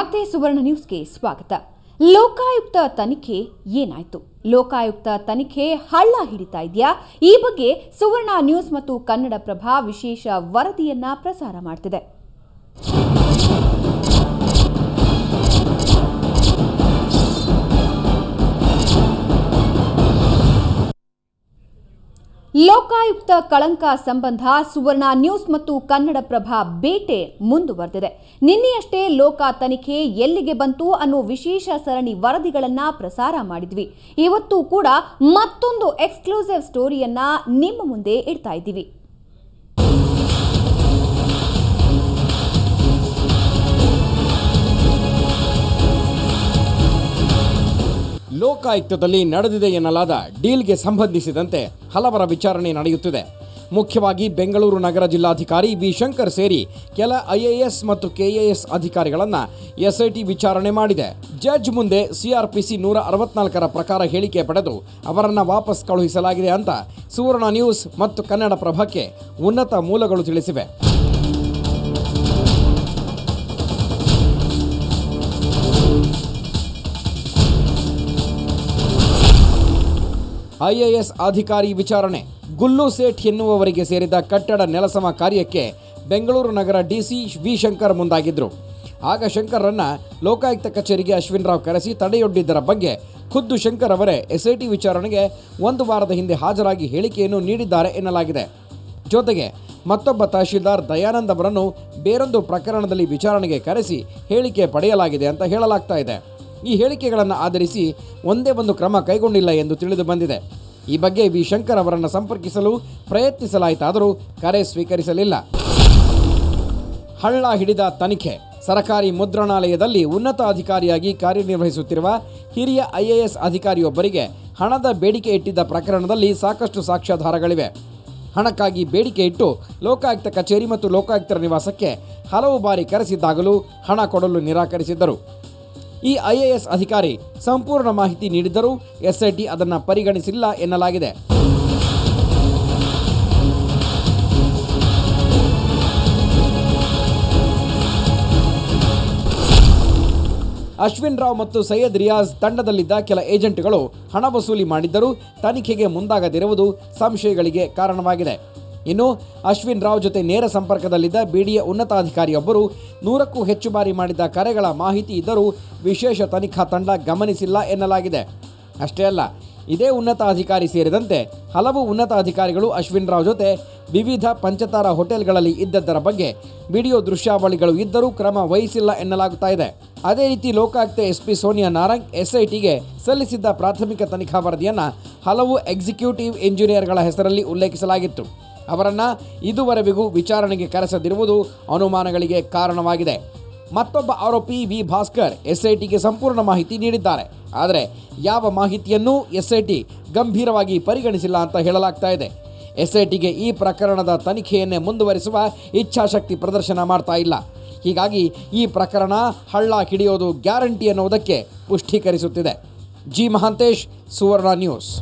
ಮತ್ತೆ ಸುವರ್ಣ ನ್ಯೂಸ್ಗೆ ಸ್ವಾಗತ. ಲೋಕಾಯುಕ್ತ ತನಿಖೆ ಏನಾಯ್ತು? ಲೋಕಾಯುಕ್ತ ತನಿಖೆ ಹಳ್ಳ ಹಿಡಿತಾ ಇದೆಯಾ? ಈ ಬಗ್ಗೆ ಸುವರ್ಣ ನ್ಯೂಸ್ ಮತ್ತು ಕನ್ನಡಪ್ರಭ ವಿಶೇಷ ವರದಿಯನ್ನ ಪ್ರಸಾರ ಮಾಡ್ತಿದೆ. ಲೋಕಾಯುಕ್ತ ಕಳಂಕ ಸಂಬಂಧ ಸುವರ್ಣ ನ್ಯೂಸ್ ಮತ್ತು ಕನ್ನಡಪ್ರಭ ಬೇಟೆ ಮುಂದುವರೆದಿದೆ. ನಿನ್ನೆಯಷ್ಟೇ ಲೋಕ ತನಿಖೆ ಎಲ್ಲಿಗೆ ಬಂತು ಅನ್ನೋ ವಿಶೇಷ ಸರಣಿ ವರದಿಗಳನ್ನ ಪ್ರಸಾರ ಮಾಡಿದ್ವಿ. ಇವತ್ತು ಕೂಡ ಮತ್ತೊಂದು ಎಕ್ಸ್ಕ್ಲೂಸಿವ್ ಸ್ಟೋರಿಯನ್ನ ನಿಮ್ಮ ಮುಂದೆ ಇಡ್ತಾ ಇದ್ದೀವಿ. ಲೋಕಾಯುಕ್ತದಲ್ಲಿ ನಡೆದಿದೆ ಎನ್ನಲಾದ ಡೀಲ್ಗೆ ಸಂಬಂಧಿಸಿದಂತೆ ಹಲವರ ವಿಚಾರಣೆ ನಡೆಯುತ್ತಿದೆ. ಮುಖ್ಯವಾಗಿ ಬೆಂಗಳೂರು ನಗರ ಜಿಲ್ಲಾಧಿಕಾರಿ ಬಿ ಶಂಕರ್ ಸೇರಿ ಕೆಲ ಐಎಎಸ್ ಮತ್ತು ಕೆಎಎಸ್ ಅಧಿಕಾರಿಗಳನ್ನು ಎಸ್ಐಟಿ ವಿಚಾರಣೆ ಮಾಡಿದೆ. ಜಡ್ಜ್ ಮುಂದೆ ಸಿಆರ್ಪಿಸಿ 164ರ ಪ್ರಕಾರ ಹೇಳಿಕೆ ಪಡೆದು ಅವರನ್ನು ವಾಪಸ್ ಕಳುಹಿಸಲಾಗಿದೆ ಅಂತ ಸುವರ್ಣ ನ್ಯೂಸ್ ಮತ್ತು ಕನ್ನಡಪ್ರಭಕ್ಕೆ ಉನ್ನತ ಮೂಲಗಳು ತಿಳಿಸಿವೆ. ಐಎಎಸ್ ಅಧಿಕಾರಿ ವಿಚಾರಣೆ. ಗುಲ್ಲು ಸೇಠ್ ಎನ್ನುವವರಿಗೆ ಸೇರಿದ ಕಟ್ಟಡ ನೆಲಸಮ ಕಾರ್ಯಕ್ಕೆ ಬೆಂಗಳೂರು ನಗರ ಡಿಸಿ ವಿ ಶಂಕರ್ ಮುಂದಾಗಿದ್ದರು. ಆಗ ಶಂಕರ್ರನ್ನ ಲೋಕಾಯುಕ್ತ ಕಚೇರಿಗೆ ಅಶ್ವಿನ್ ರಾವ್ ಕರೆಸಿ ತಡೆಯೊಡ್ಡಿದ್ದರ ಬಗ್ಗೆ ಖುದ್ದು ಶಂಕರ್ ಅವರೇ ಎಸ್ಐಟಿ ವಿಚಾರಣೆಗೆ ಒಂದು ವಾರದ ಹಿಂದೆ ಹಾಜರಾಗಿ ಹೇಳಿಕೆಯನ್ನು ನೀಡಿದ್ದಾರೆ ಎನ್ನಲಾಗಿದೆ. ಜೊತೆಗೆ ಮತ್ತೊಬ್ಬ ತಹಶೀಲ್ದಾರ್ ದಯಾನಂದ್ ಅವರನ್ನು ಬೇರೊಂದು ಪ್ರಕರಣದಲ್ಲಿ ವಿಚಾರಣೆಗೆ ಕರೆಸಿ ಹೇಳಿಕೆ ಪಡೆಯಲಾಗಿದೆ ಅಂತ ಹೇಳಲಾಗ್ತಾ ಇದೆ. ಈ ಹೇಳಿಕೆಗಳನ್ನು ಆಧರಿಸಿ ಒಂದೇ ಒಂದು ಕ್ರಮ ಕೈಗೊಂಡಿಲ್ಲ ಎಂದು ತಿಳಿದು ಬಂದಿದೆ. ಈ ಬಗ್ಗೆ ವಿ ಶಂಕರ್ ಅವರನ್ನು ಸಂಪರ್ಕಿಸಲು ಪ್ರಯತ್ನಿಸಲಾಯಿತಾದರೂ ಕರೆ ಸ್ವೀಕರಿಸಲಿಲ್ಲ. ಹಳ್ಳ ಹಿಡಿದ ತನಿಖೆ. ಸರಕಾರಿ ಮುದ್ರಣಾಲಯದಲ್ಲಿ ಉನ್ನತ ಅಧಿಕಾರಿಯಾಗಿ ಕಾರ್ಯನಿರ್ವಹಿಸುತ್ತಿರುವ ಹಿರಿಯ ಐಎಎಸ್ ಅಧಿಕಾರಿಯೊಬ್ಬರಿಗೆ ಹಣದ ಬೇಡಿಕೆ ಇಟ್ಟಿದ್ದ ಪ್ರಕರಣದಲ್ಲಿ ಸಾಕಷ್ಟು ಸಾಕ್ಷ್ಯಾಧಾರಗಳಿವೆ. ಹಣಕ್ಕಾಗಿ ಬೇಡಿಕೆ ಇಟ್ಟು ಲೋಕಾಯುಕ್ತ ಕಚೇರಿ ಮತ್ತು ಲೋಕಾಯುಕ್ತರ ನಿವಾಸಕ್ಕೆ ಹಲವು ಬಾರಿ ಕರೆಸಿದ್ದಾಗಲೂ ಹಣ ಕೊಡಲು ನಿರಾಕರಿಸಿದ್ದರು. ಈ ಐಎಎಸ್ ಅಧಿಕಾರಿ ಸಂಪೂರ್ಣ ಮಾಹಿತಿ ನೀಡಿದ್ದರೂ ಎಸ್ಐಟಿ ಅದನ್ನು ಪರಿಗಣಿಸಿಲ್ಲ ಎನ್ನಲಾಗಿದೆ. ಅಶ್ವಿನ್ ರಾವ್ ಮತ್ತು ಸೈಯದ್ ರಿಯಾಜ್ ತಂಡದಲ್ಲಿದ್ದ ಕೆಲ ಏಜೆಂಟ್ಗಳು ಹಣ ವಸೂಲಿ ಮಾಡಿದ್ದರೂ ತನಿಖೆಗೆ ಮುಂದಾಗದಿರುವುದು ಸಂಶಯಗಳಿಗೆ ಕಾರಣವಾಗಿದೆ. ಇನ್ನು ಅಶ್ವಿನ್ ರಾವ್ ಜೊತೆ ನೇರ ಸಂಪರ್ಕದಲ್ಲಿದ್ದ ಬಿಡಿಎ ಉನ್ನತಾಧಿಕಾರಿಯೊಬ್ಬರು 100ಕ್ಕೂ ಹೆಚ್ಚು ಬಾರಿ ಮಾಡಿದ ಕರೆಗಳ ಮಾಹಿತಿ ಇದ್ದರೂ ವಿಶೇಷ ತನಿಖಾ ತಂಡ ಗಮನಿಸಿಲ್ಲ ಎನ್ನಲಾಗಿದೆ. ಅಷ್ಟೇ ಅಲ್ಲ, ಇದೇ ಉನ್ನತ ಅಧಿಕಾರಿ ಸೇರಿದಂತೆ ಹಲವು ಉನ್ನತ ಅಧಿಕಾರಿಗಳು ಅಶ್ವಿನ್ ರಾವ್ ಜೊತೆ ವಿವಿಧ ಪಂಚತಾರ ಹೋಟೆಲ್ಗಳಲ್ಲಿ ಇದ್ದದ್ದರ ಬಗ್ಗೆ ವಿಡಿಯೋ ದೃಶ್ಯಾವಳಿಗಳು ಇದ್ದರೂ ಕ್ರಮ ವಹಿಸಿಲ್ಲ ಎನ್ನಲಾಗುತ್ತಾ ಇದೆ. ಅದೇ ರೀತಿ ಲೋಕಾಯುಕ್ತ ಎಸ್ಪಿ ಸೋನಿಯಾ ನಾರಂಗ್ ಎಸ್ಐಟಿಗೆ ಸಲ್ಲಿಸಿದ್ದ ಪ್ರಾಥಮಿಕ ತನಿಖಾ ವರದಿಯನ್ನು ಹಲವು ಎಕ್ಸಿಕ್ಯೂಟಿವ್ ಇಂಜಿನಿಯರ್ಗಳ ಹೆಸರಲ್ಲಿ ಉಲ್ಲೇಖಿಸಲಾಗಿತ್ತು. ಅವರನ್ನು ಇದುವರೆಗೂ ವಿಚಾರಣೆಗೆ ಕರೆಸದಿರುವುದು ಅನುಮಾನಗಳಿಗೆ ಕಾರಣವಾಗಿದೆ. ಮತ್ತೊಬ್ಬ ಆರೋಪಿ ವಿ ಭಾಸ್ಕರ್ ಎಸ್ಐಟಿಗೆ ಸಂಪೂರ್ಣ ಮಾಹಿತಿ ನೀಡಿದ್ದಾರೆ. ಆದರೆ ಯಾವ ಮಾಹಿತಿಯನ್ನೂ ಎಸ್ಐಟಿ ಗಂಭೀರವಾಗಿ ಪರಿಗಣಿಸಿಲ್ಲ ಅಂತ ಹೇಳಲಾಗ್ತಾ ಇದೆ. ಎಸ್ಐಟಿಗೆ ಈ ಪ್ರಕರಣದ ತನಿಖೆಯನ್ನೇ ಮುಂದುವರಿಸುವ ಇಚ್ಛಾಶಕ್ತಿ ಪ್ರದರ್ಶನ ಮಾಡ್ತಾ ಇಲ್ಲ. ಹೀಗಾಗಿ ಈ ಪ್ರಕರಣ ಹಳ್ಳ ಹಿಡಿಯೋದು ಗ್ಯಾರಂಟಿ ಅನ್ನೋದಕ್ಕೆ ಪುಷ್ಟೀಕರಿಸುತ್ತಿದೆ. ಜಿ ಮಹಾಂತೇಶ್, ಸುವರ್ಣ ನ್ಯೂಸ್.